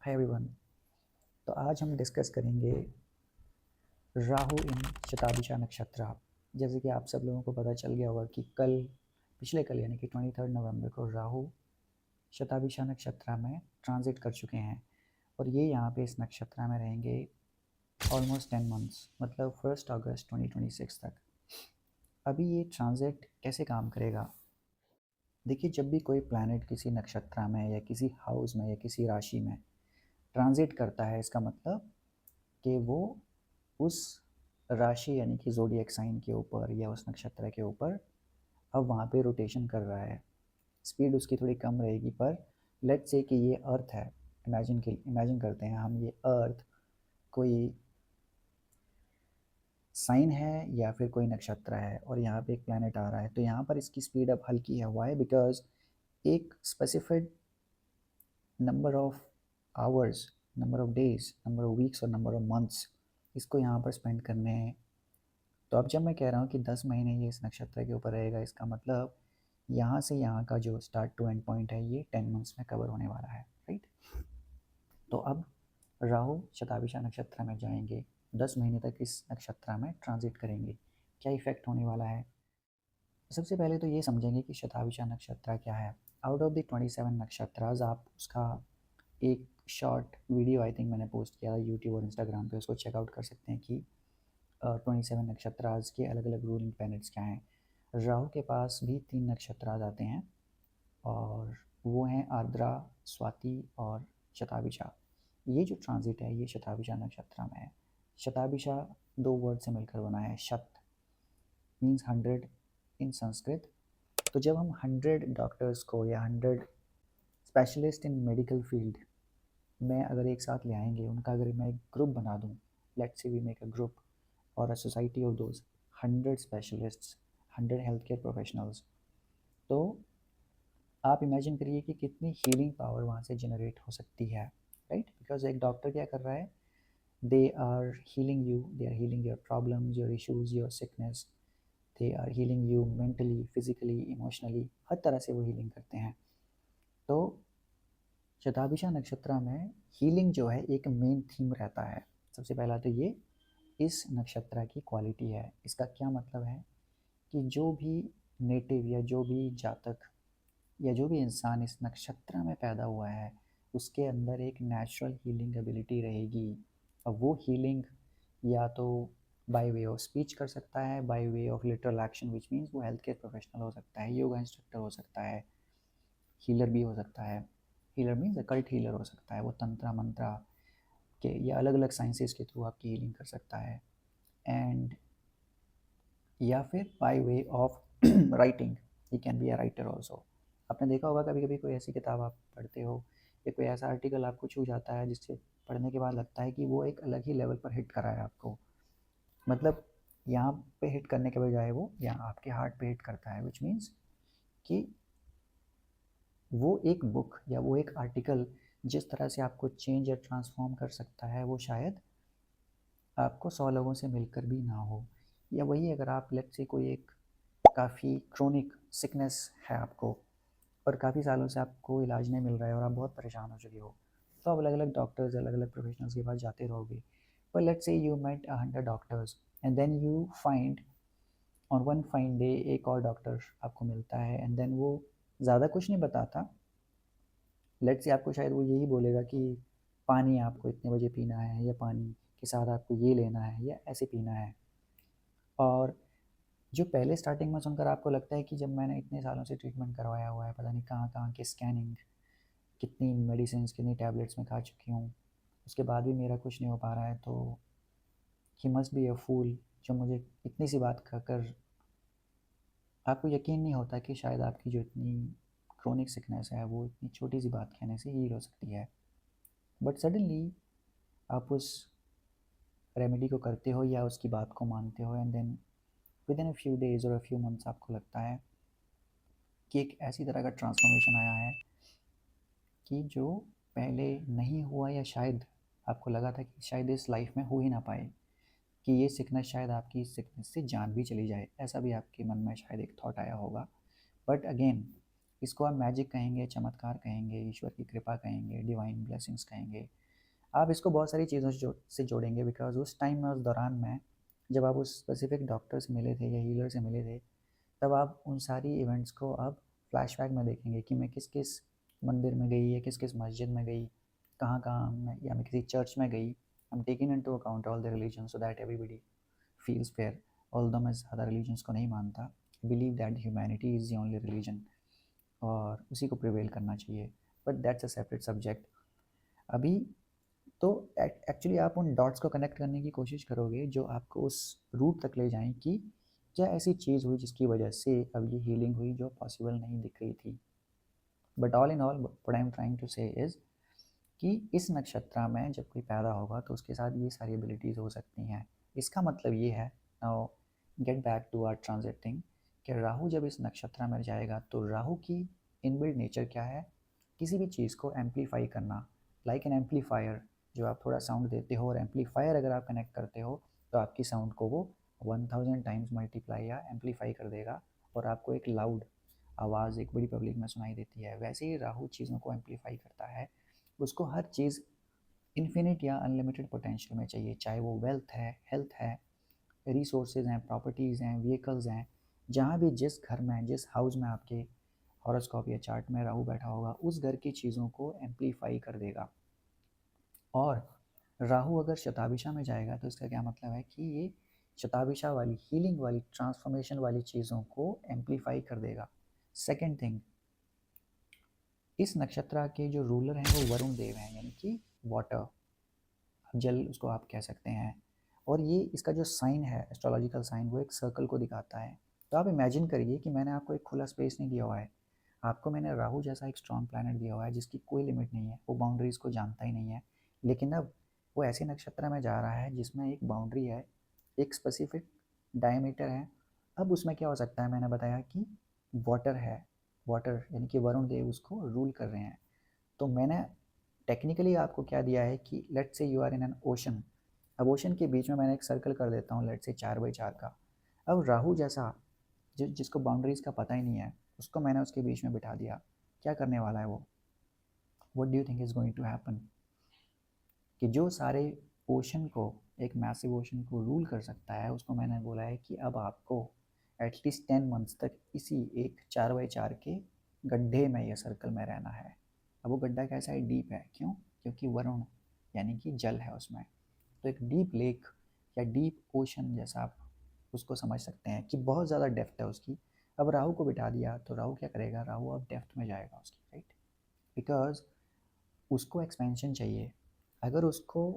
Hi everyone. तो आज हम डिस्कस करेंगे राहु इन शताभिषा नक्षत्र। जैसे कि आप सब लोगों को पता चल गया होगा कि पिछले कल यानी कि 23 नवंबर को राहु शताभिषा नक्षत्र में ट्रांजिट कर चुके हैं और ये यहाँ पे इस नक्षत्र में रहेंगे ऑलमोस्ट 10 मंथ्स, मतलब 1 अगस्त 2026 तक। अभी ये ट्रांजिट कैसे काम करेगा? देखिए, जब भी कोई प्लैनेट किसी नक्षत्र में या किसी हाउस में या किसी राशि में ट्रांजिट करता है, इसका मतलब कि वो उस राशि यानी कि ज़ोडिएक साइन के ऊपर या उस नक्षत्र के ऊपर अब वहाँ पे रोटेशन कर रहा है। स्पीड उसकी थोड़ी कम रहेगी, पर लेट्स से कि ये अर्थ है। इमेजिन करते हैं हम, ये अर्थ कोई साइन है या फिर कोई नक्षत्र है और यहाँ पे एक प्लैनेट आ रहा है, तो यहाँ पर इसकी स्पीड अब हल्की है। वाई? बिकॉज एक specific number of hours, number of days, number of weeks और नंबर ऑफ मंथ्स इसको यहाँ पर स्पेंड करने हैं। तो अब जब मैं कह रहा हूँ कि 10 महीने ये इस नक्षत्र के ऊपर रहेगा, इसका मतलब यहाँ से यहाँ का जो स्टार्ट टू एंड पॉइंट है ये 10 मंथ्स में कवर होने वाला है, राइट। तो अब राहु शताभिषा नक्षत्र में जाएंगे, 10 महीने तक इस नक्षत्र में ट्रांजिट करेंगे। क्या इफेक्ट होने वाला है? सबसे पहले तो ये समझेंगे कि शताभिषा नक्षत्र क्या है। आउट ऑफ द 27 नक्षत्रास, आप उसका एक शॉर्ट वीडियो आई थिंक मैंने पोस्ट किया यूट्यूब और इंस्टाग्राम पे, उसको चेकआउट कर सकते हैं कि 27 नक्षत्रास के अलग अलग रूलिंग प्लैनेट्स क्या हैं। राहु के पास भी 3 नक्षत्रास आते हैं और वो हैं आर्द्रा, स्वाति और शताभिषा। ये जो ट्रांजिट है ये शताभिषा नक्षत्र में है। शताभिषा 2 वर्ड से मिलकर बना है। शत मीन्स 100 इन संस्कृत। तो जब हम 100 डॉक्टर्स को या 100 स्पेशलिस्ट इन मेडिकल फील्ड में अगर एक साथ ले आएंगे, उनका अगर मैं एक ग्रुप बना दूँ, let's say we make a group और a society of those 100 specialists, 100 health care professionals, तो आप इमेजिन करिए कि कितनी हीलिंग पावर वहाँ से जनरेट हो सकती है, राइट। बिकॉज एक डॉक्टर क्या कर रहा है, they are healing you, they are healing your problems, your issues, your sickness, they are healing you mentally, physically, emotionally, हर तरह से वो हीलिंग करते हैं। तो शताभिषा नक्षत्र में हीलिंग जो है एक मेन थीम रहता है। सबसे पहला तो ये इस नक्षत्र की क्वालिटी है। इसका क्या मतलब है कि जो भी नेटिव या जो भी जातक या जो भी इंसान इस नक्षत्र में पैदा हुआ है, उसके अंदर एक नेचुरल हीलिंग एबिलिटी रहेगी। अब वो हीलिंग या तो बाय वे ऑफ स्पीच कर सकता है, by way of literal action, which means वो हेल्थ केयर प्रोफेशनल हो सकता है, योगा इंस्ट्रक्टर हो सकता है, हीलर भी हो सकता है। हीलर मीन्स अकल्ट हीलर हो सकता है, वो तंत्र मंत्रा के या अलग अलग साइंसेस के थ्रू आपकी हीलिंग कर सकता है। एंड या फिर by way of writing, he can be a writer also. आपने देखा होगा कभी कभी कोई ऐसी किताब आप पढ़ते हो या कोई ऐसा आर्टिकल आपको छू जाता है जिससे पढ़ने के बाद लगता है कि वो एक अलग ही लेवल पर हिट करा है आपको। मतलब यहाँ पे हिट करने के बजाय वो यहाँ आपके हार्ट पे हिट करता है, विच मीन्स कि वो एक बुक या वो एक आर्टिकल जिस तरह से आपको चेंज या ट्रांसफॉर्म कर सकता है, वो शायद आपको 100 लोगों से मिलकर भी ना हो। या वही अगर आप लेट्स से कोई एक काफ़ी क्रोनिक सिकनेस है आपको और काफ़ी सालों से आपको इलाज नहीं मिल रहा है और आप बहुत परेशान हो चुके हो, तो आप अलग अलग डॉक्टर्स, अलग अलग प्रोफेशनल्स के पास जाते रहोगे। पर let's say you met 100 doctors and then you find on one fine day एक और डॉक्टर आपको मिलता है एंड देन वो ज़्यादा कुछ नहीं बताता। लेट्स से आपको शायद वो यही बोलेगा कि पानी आपको इतने बजे पीना है या पानी के साथ आपको ये लेना है या ऐसे पीना है। और जो पहले स्टार्टिंग में सुनकर आपको लगता है कि जब मैंने इतने सालों से ट्रीटमेंट करवाया हुआ है, पता नहीं कहाँ कहाँ की स्कैनिंग, कितनी मेडिसिन, कितनी टैबलेट्स में खा चुकी हूँ, उसके बाद भी मेरा कुछ नहीं हो पा रहा है, तो ही मस्ट बी अ फूल जो मुझे इतनी सी बात कहकर, आपको यकीन नहीं होता कि शायद आपकी जो इतनी क्रोनिक सिकनेस है वो इतनी छोटी सी बात कहने से हील हो सकती है। बट सडनली आप उस रेमेडी को करते हो या उसकी बात को मानते हो and then within a few days और अ फ्यू मंथ्स आपको लगता है कि एक ऐसी तरह का ट्रांसफॉर्मेशन आया है कि जो पहले नहीं हुआ या शायद आपको लगा था कि शायद इस लाइफ में हो ही ना पाए, कि ये सिकनेस शायद आपकी इस सिकनेस से जान भी चली जाए, ऐसा भी आपके मन में शायद एक थॉट आया होगा। बट अगेन इसको आप मैजिक कहेंगे, चमत्कार कहेंगे, ईश्वर की कृपा कहेंगे, डिवाइन ब्लेसिंग्स कहेंगे। आप इसको बहुत सारी चीज़ों से जोड़ेंगे, बिकॉज उस टाइम में, उस दौरान में जब आप उस स्पेसिफिक डॉक्टर से मिले थे या हीलर से मिले थे, तब आप उन सारी इवेंट्स को अब फ्लैशबैक में देखेंगे कि मैं किस किस मंदिर में गई या किस किस मस्जिद में गई, कहाँ कहाँ मैं, या मैं किसी चर्च में गई। I am taking into account all the religion so that everybody feels fair. Although मैं ज़्यादा रिलीजन्स को नहीं मानता, believe that humanity is the only religion और उसी को प्रिवेल करना चाहिए, but that's a separate subject. अभी तो एक्चुअली आप उन डॉट्स को कनेक्ट करने की कोशिश करोगे जो आपको उस रूट तक ले जाएं कि क्या ऐसी चीज़ हुई जिसकी वजह से अब ये हीलिंग हुई जो पॉसिबल नहीं दिख रही थी। But all in all what I am trying to say is कि इस नक्षत्र में जब कोई पैदा होगा तो उसके साथ ये सारी एबिलिटीज़ हो सकती हैं। इसका मतलब ये है, now get back to our transiting, कि राहु जब इस नक्षत्र में जाएगा तो राहु की इनबिल्ट नेचर क्या है, किसी भी चीज़ को एम्पलीफाई करना, लाइक एन एम्पलीफायर। जो आप थोड़ा साउंड देते हो और एम्पलीफायर अगर आप कनेक्ट करते हो तो आपकी साउंड को वो 1000 टाइम्स मल्टीप्लाई या एम्पलीफाई कर देगा और आपको एक लाउड आवाज़ एक बड़ी पब्लिक में सुनाई देती है। वैसे ही राहु चीज़ों को एम्पलीफाई करता है, उसको हर चीज़ इन्फिनिट या अनलिमिटेड पोटेंशियल में चाहिए, चाहे वो वेल्थ है, हेल्थ है, रिसोर्सेज हैं, प्रॉपर्टीज़ हैं, व्हीकल्स हैं। जहाँ भी जिस घर में, जिस हाउस में आपके हॉरोस्कोप या चार्ट में राहु बैठा होगा, उस घर की चीज़ों को एम्पलीफाई कर देगा। और राहु अगर शताभिषा में जाएगा तो इसका क्या मतलब है कि ये शताभिषा वाली, हीलिंग वाली, ट्रांसफॉर्मेशन वाली चीज़ों को एम्पलीफाई कर देगा। सेकेंड थिंग, इस नक्षत्र के जो रूलर हैं वो वरुण देव हैं, यानी कि वाटर, जल उसको आप कह सकते हैं। और ये इसका जो साइन है, एस्ट्रोलॉजिकल साइन, वो एक सर्कल को दिखाता है। तो आप इमेजिन करिए कि मैंने आपको एक खुला स्पेस नहीं दिया हुआ है, आपको मैंने राहु जैसा एक स्ट्रॉन्ग प्लैनेट दिया हुआ है जिसकी कोई लिमिट नहीं है, वो बाउंड्रीज़ को जानता ही नहीं है। लेकिन अब वो ऐसे नक्षत्र में जा रहा है जिसमें एक बाउंड्री है, एक स्पेसिफिक डायमीटर है। अब उसमें क्या हो सकता है, मैंने बताया कि वाटर है, वाटर यानी कि वरुण देव उसको रूल कर रहे हैं। तो मैंने टेक्निकली आपको क्या दिया है कि let's say you are in an ocean. अब ओशन के बीच में मैंने एक सर्कल कर देता हूँ, लेट्स से 4x4 का। अब राहु जैसा जिसको बाउंड्रीज का पता ही नहीं है, उसको मैंने उसके बीच में बिठा दिया। क्या करने वाला है वो? What do you think is going to happen? कि जो सारे ओशन को, एक मैसिव ओशन को रूल कर सकता है, उसको मैंने बोला है कि अब आपको एटलीस्ट 10 मंथ्स तक इसी एक 4x4 के गड्ढे में या सर्कल में रहना है। अब वो गड्ढा कैसा है? डीप है। क्यों? क्योंकि वरुण यानी कि जल है उसमें। तो एक डीप लेक या डीप ओशन जैसा आप उसको समझ सकते हैं कि बहुत ज़्यादा डेप्थ है उसकी। अब राहु को बिठा दिया तो राहु क्या करेगा? राहु अब डेप्थ में जाएगा उसकी, राइट? बिकॉज उसको एक्सपेंशन चाहिए। अगर उसको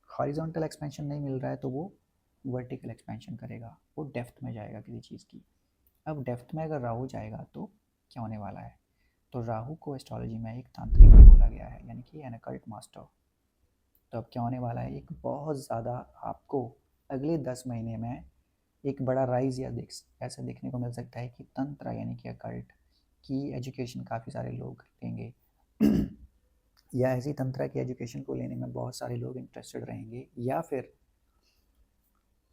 हॉरिजॉन्टल एक्सपेंशन नहीं मिल रहा है तो वो वर्टिकल एक्सपेंशन करेगा, वो डेप्थ में जाएगा किसी चीज़ की। अब डेप्थ में अगर राहु जाएगा तो क्या होने वाला है? तो राहु को एस्ट्रोलॉजी में एक तांत्रिक भी बोला गया है, यानी कि एन अकल्ट मास्टर। तो अब क्या होने वाला है, एक बहुत ज़्यादा आपको अगले 10 महीने में एक बड़ा राइज या ऐसा देखने को मिल सकता है कि तंत्र यानी कि अकल्ट की एजुकेशन काफ़ी सारे लोग लेंगे या ऐसी तंत्र की एजुकेशन को लेने में बहुत सारे लोग इंटरेस्टेड रहेंगे, या फिर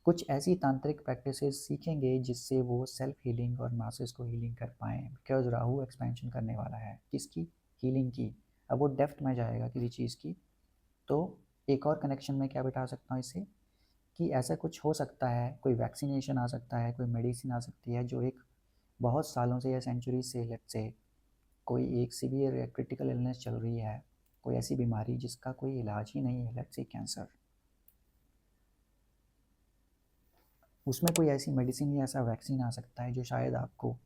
कुछ ऐसी तांत्रिक प्रैक्टिसेस सीखेंगे जिससे वो सेल्फ हीलिंग और मासेस को हीलिंग कर पाएँ। बिकॉज राहु एक्सपेंशन करने वाला है किसकी? हीलिंग की। अब वो डेप्थ में जाएगा किसी चीज़ की। तो एक और कनेक्शन में क्या बिठा सकता हूँ इससे, कि ऐसा कुछ हो सकता है, कोई वैक्सीनेशन आ सकता है, कोई मेडिसिन आ सकती है जो एक बहुत सालों से या सेंचुरी से, लेट्स से कोई एक सीवियर या क्रिटिकल इलनेस चल रही है, कोई ऐसी बीमारी जिसका कोई इलाज ही नहीं है, लेट्स से कैंसर, उसमें कोई ऐसी मेडिसिन या ऐसा वैक्सीन आ सकता है जो शायद आपको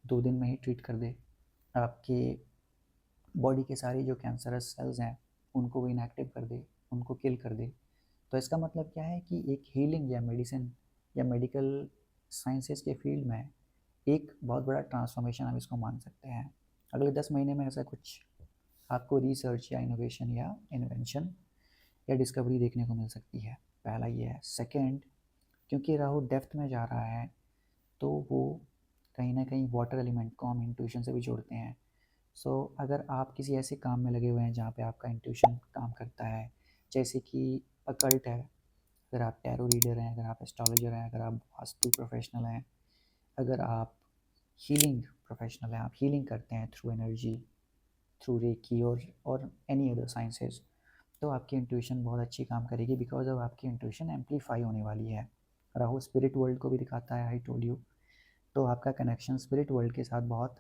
2 दिन में ही ट्रीट कर दे, आपके बॉडी के सारे जो कैंसरस सेल्स हैं उनको वो इनएक्टिव कर दे, उनको किल कर दे। तो इसका मतलब क्या है कि एक हीलिंग या मेडिसिन या मेडिकल साइंसेस के फील्ड में एक बहुत बड़ा ट्रांसफॉर्मेशन हम इसको मान सकते हैं। अगले 10 महीने में ऐसा कुछ आपको रिसर्च या इनोवेशन या इन्वेंशन या डिस्कवरी देखने को मिल सकती है। पहला ये है। सेकेंड, क्योंकि राहु डेप्थ में जा रहा है तो वो कहीं ना कहीं वाटर एलिमेंट को हम इंट्यूशन से भी जोड़ते हैं। सो अगर आप किसी ऐसे काम में लगे हुए हैं जहाँ पे आपका इंट्यूशन काम करता है, जैसे कि अकल्ट है, अगर आप टैरो रीडर हैं, अगर आप एस्ट्रोलॉजर हैं, अगर आप वास्तु प्रोफेशनल हैं, अगर आप हीलिंग प्रोफेशनल हैं, आप हीलिंग करते हैं थ्रू एनर्जी, थ्रू रेकी और एनी अदर साइंसेस, तो आपकी इंट्यूशन बहुत अच्छी काम करेगी बिकॉज अब आपकी इंट्यूशन एम्पलीफाई होने वाली है। राहु स्पिरिट वर्ल्ड को भी दिखाता है, आई टोल्ड यू। तो आपका कनेक्शन स्पिरिट वर्ल्ड के साथ बहुत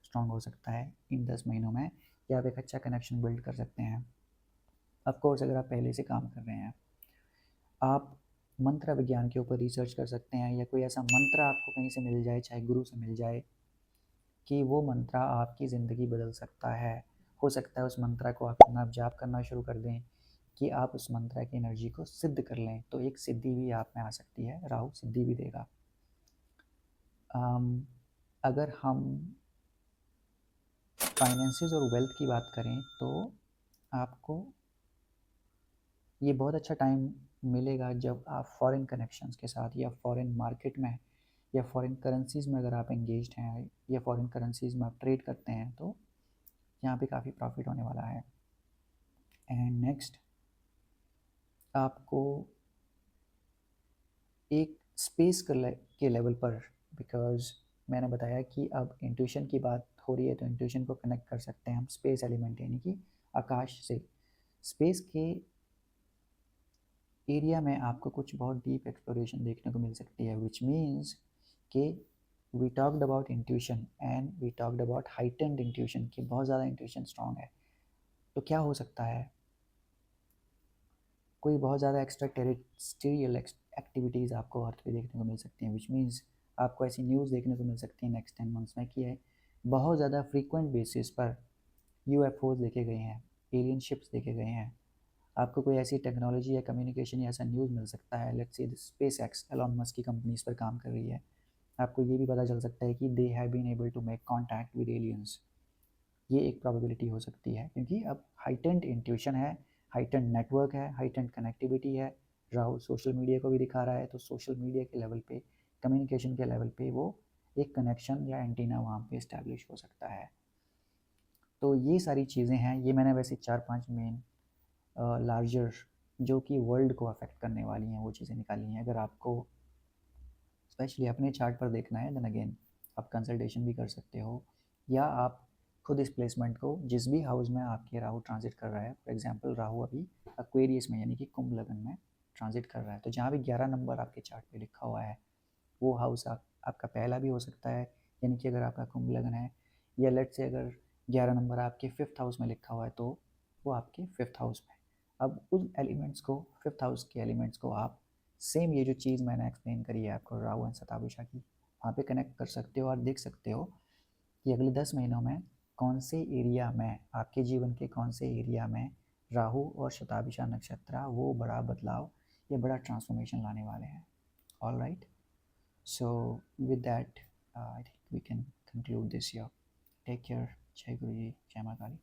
स्ट्रांग हो सकता है इन 10 महीनों में, या आप एक अच्छा कनेक्शन बिल्ड कर सकते हैं। ऑफ कोर्स अगर आप पहले से काम कर रहे हैं, आप मंत्र विज्ञान के ऊपर रिसर्च कर सकते हैं, या कोई ऐसा मंत्र आपको कहीं से मिल जाए, चाहे गुरु से मिल जाए, कि वो मंत्र आपकी ज़िंदगी बदल सकता है। हो सकता है उस मंत्र को आप जाप करना शुरू कर दें कि आप उस मंत्र की एनर्जी को सिद्ध कर लें, तो एक सिद्धि भी आप में आ सकती है, राहु सिद्धि भी देगा। अगर हम फाइनेंसेस और वेल्थ की बात करें तो आपको ये बहुत अच्छा टाइम मिलेगा जब आप फॉरेन कनेक्शंस के साथ या फॉरेन मार्केट में या फॉरेन करेंसीज़ में अगर आप एंगेज्ड हैं या फॉरेन करेंसीज़ में आप ट्रेड करते हैं, तो यहाँ पे काफ़ी प्रॉफिट होने वाला है। एंड नेक्स्ट, आपको एक स्पेस के लेवल पर, बिकॉज मैंने बताया कि अब इंट्यूशन की बात हो रही है, तो इंट्यूशन को कनेक्ट कर सकते हैं हम स्पेस एलिमेंट यानी कि आकाश से। स्पेस के एरिया में आपको कुछ बहुत डीप एक्सप्लोरेशन देखने को मिल सकती है, विच मीन्स कि we talked about intuition and we talked about heightened intuition, कि बहुत ज़्यादा इंट्यूशन स्ट्रॉन्ग है। तो क्या हो सकता है, कोई बहुत ज़्यादा एक्स्ट्रा टेरेस्ट्रियल एक्टिविटीज़ आपको अर्थ पे देखने को मिल सकती हैं, विच मीन्स आपको ऐसी न्यूज़ देखने को मिल सकती है नेक्स्ट 10 मंथ्स में कि है बहुत ज़्यादा फ्रीक्वेंट बेसिस पर यूएफओज देखे गए हैं, एलियन शिप्स देखे गए हैं। आपको कोई ऐसी टेक्नोलॉजी या कम्युनिकेशन या ऐसा न्यूज़ मिल सकता है, let's say space x Elon Musk की कंपनी इस पर काम कर रही है, आपको ये भी पता चल सकता है कि they have been able to make contact with aliens. ये एक प्रोबेबिलिटी हो सकती है, क्योंकि अब हाइटेंड इंट्यूशन है, हाइटेंड नेटवर्क है, हाइटेंड कनेक्टिविटी है। राहुल सोशल मीडिया को भी दिखा रहा है, तो सोशल मीडिया के लेवल पे, कम्युनिकेशन के लेवल पे वो एक कनेक्शन या एंटीना वहाँ पे इस्टेब्लिश हो सकता है। तो ये सारी चीज़ें हैं, ये मैंने वैसे 4-5 मेन लार्जर जो कि वर्ल्ड को अफेक्ट करने वाली हैं वो चीज़ें निकाली हैं। अगर आपको स्पेशली अपने चार्ट पर देखना है, देन अगेन आप कंसल्टेशन भी कर सकते हो, या आप खुद इस प्लेसमेंट को, जिस भी हाउस में आपके राहु ट्रांजिट कर रहा है, फॉर एग्जांपल राहु अभी एक्वेरियस में यानी कि कुंभ लग्न में ट्रांजिट कर रहा है, तो जहाँ भी 11 नंबर आपके चार्ट पे लिखा हुआ है वो हाउस आपका पहला भी हो सकता है, यानी कि अगर आपका कुंभ लग्न है, या लेट से अगर 11 नंबर आपके 5th हाउस में लिखा हुआ है तो वो आपके 5th हाउस में। अब उस एलिमेंट्स को, 5th हाउस के एलिमेंट्स को आप सेम ये जो चीज़ मैंने एक्सप्लेन करी है आपको राहु एंड शताभिषा की, वहाँ पे कनेक्ट कर सकते हो और देख सकते हो कि अगले 10 महीनों में कौन से एरिया में, आपके जीवन के कौन से एरिया में राहु और शताभिषा नक्षत्र वो बड़ा बदलाव या बड़ा ट्रांसफॉर्मेशन लाने वाले हैं। All right, so with that I think we can conclude this year. Take care. जय गुरु जी, जय माता काली।